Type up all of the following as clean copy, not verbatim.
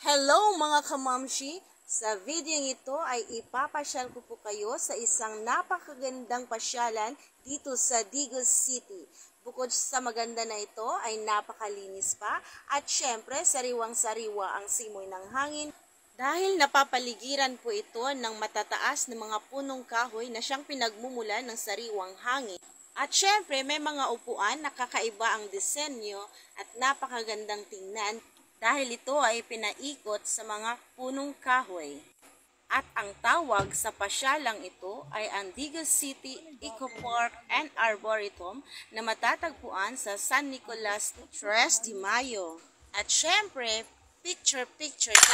Hello mga kamamshi! Sa video ito ay ipapasyal ko po kayo sa isang napakagandang pasyalan dito sa Digos City. Bukod sa maganda na ito ay napakalinis pa at syempre sariwang-sariwa ang simoy ng hangin dahil napapaligiran po ito ng matataas na mga punong kahoy na siyang pinagmumulan ng sariwang hangin. At syempre may mga upuan na kakaiba ang disenyo at napakagandang tingnan dahil ito ay pinaikot sa mga punong kahoy. At ang tawag sa pasyalang ito ay ang Digos City Eco Park and Arboretum na matatagpuan sa San Nicolas, 3 de Mayo. At syempre, picture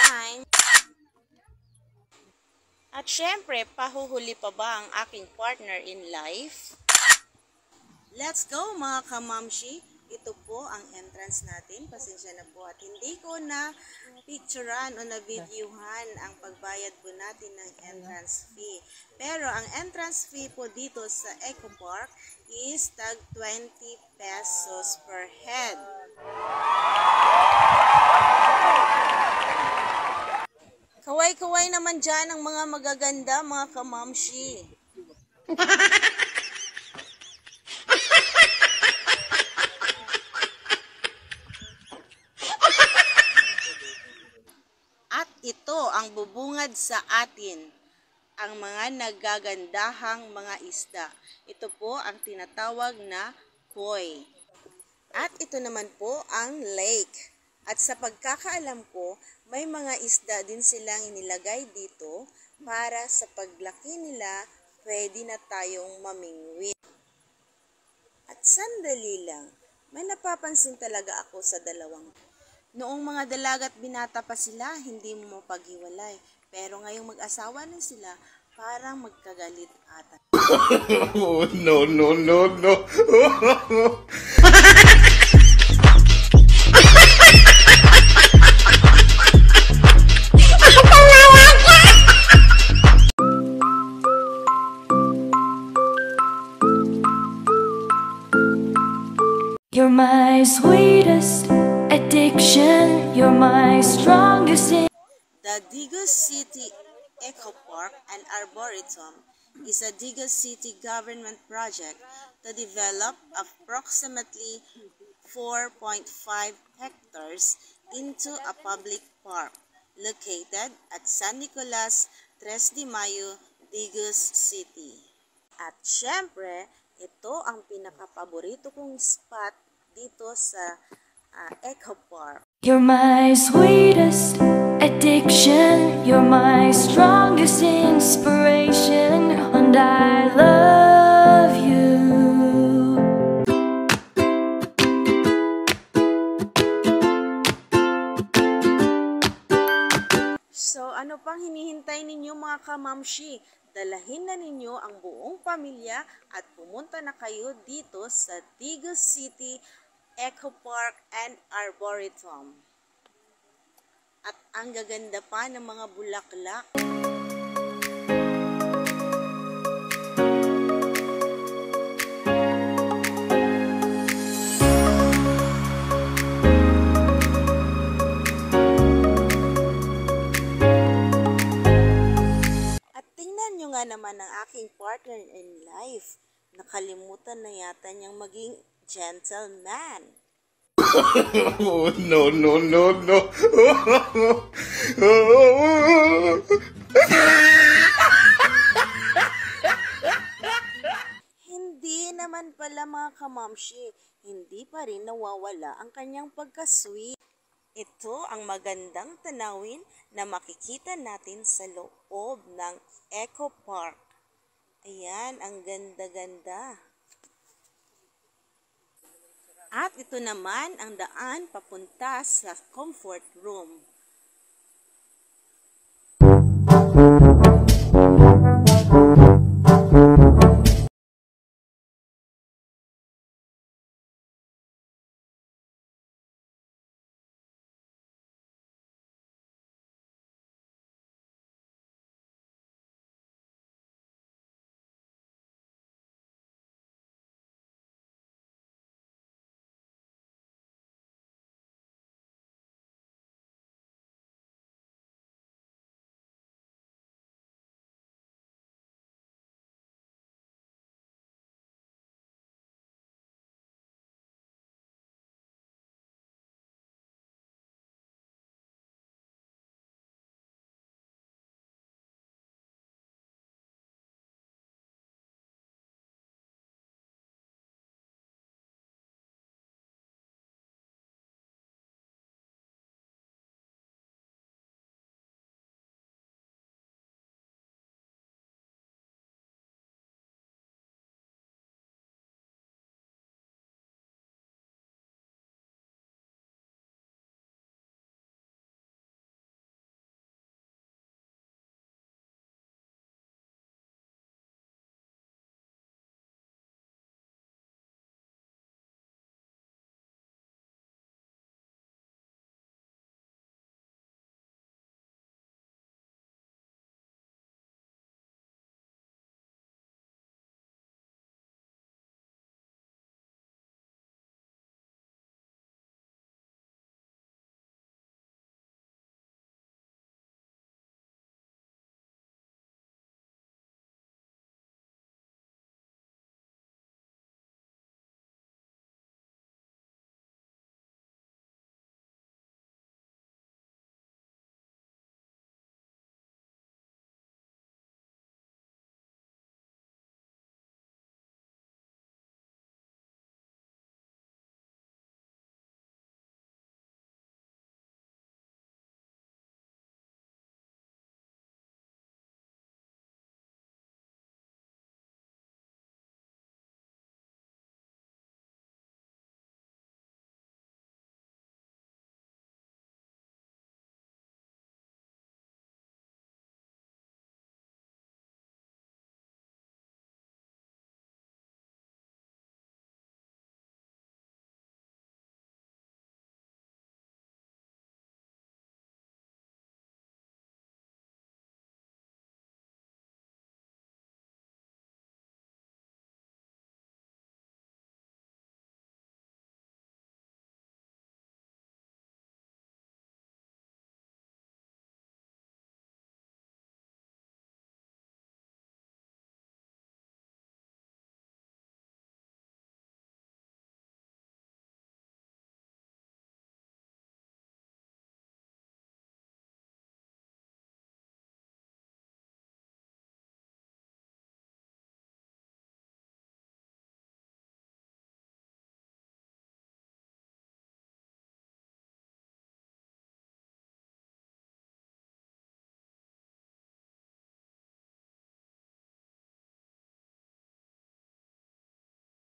time! At syempre, pahuhuli pa ba ang aking partner in life? Let's go mga kamamshi! Ito po ang entrance natin. Pasensya na po at hindi ko na picturean o na videohan ang pagbayad po natin ng entrance fee. Pero ang entrance fee po dito sa Eco Park is tag 20 pesos per head. Kaway-kaway naman dyan ang mga magaganda mga kamamshi. At ito ang bubungad sa atin, ang mga nagagandahang mga isda. Ito po ang tinatawag na koi. At ito naman po ang lake. At sa pagkakaalam ko, may mga isda din silang inilagay dito para sa paglaki nila, pwede na tayong mamingwit. At sandali lang, may napapansin talaga ako sa dalawang. Noong mga dalagat binata pa sila, hindi mo mapaghiwalay. Pero ngayong mag-asawa na sila, parang magkagalit ata. Oh, no. You're my sweetest addiction, you're my strongest in. The Digos City Eco Park and Arboretum is a Digos City government project to develop approximately 4.5 hectares into a public park located at San Nicolas, 3 de Mayo, Digos City. At syempre, ito ang pinakapaborito kong spot dito sa Eco Park. You're my sweetest addiction, you're my strongest inspiration, and I love you. So ano pang hinihintay ninyo mga kamamshi? Dalahin na ninyo ang buong pamilya at pumunta na kayo dito sa Digos City Eco Park and Arboretum. At ang gaganda pa ng mga bulaklak. Naman ang aking partner in life. Nakalimutan na yata niyang maging gentleman. Oh, no. Hindi naman pala mga kamamshi, hindi pa rin nawawala ang kanyang pagka-sweet. Ito ang magandang tanawin na makikita natin sa loob ng Eco Park. Ayan, ang ganda-ganda. At ito naman ang daan papunta sa comfort room.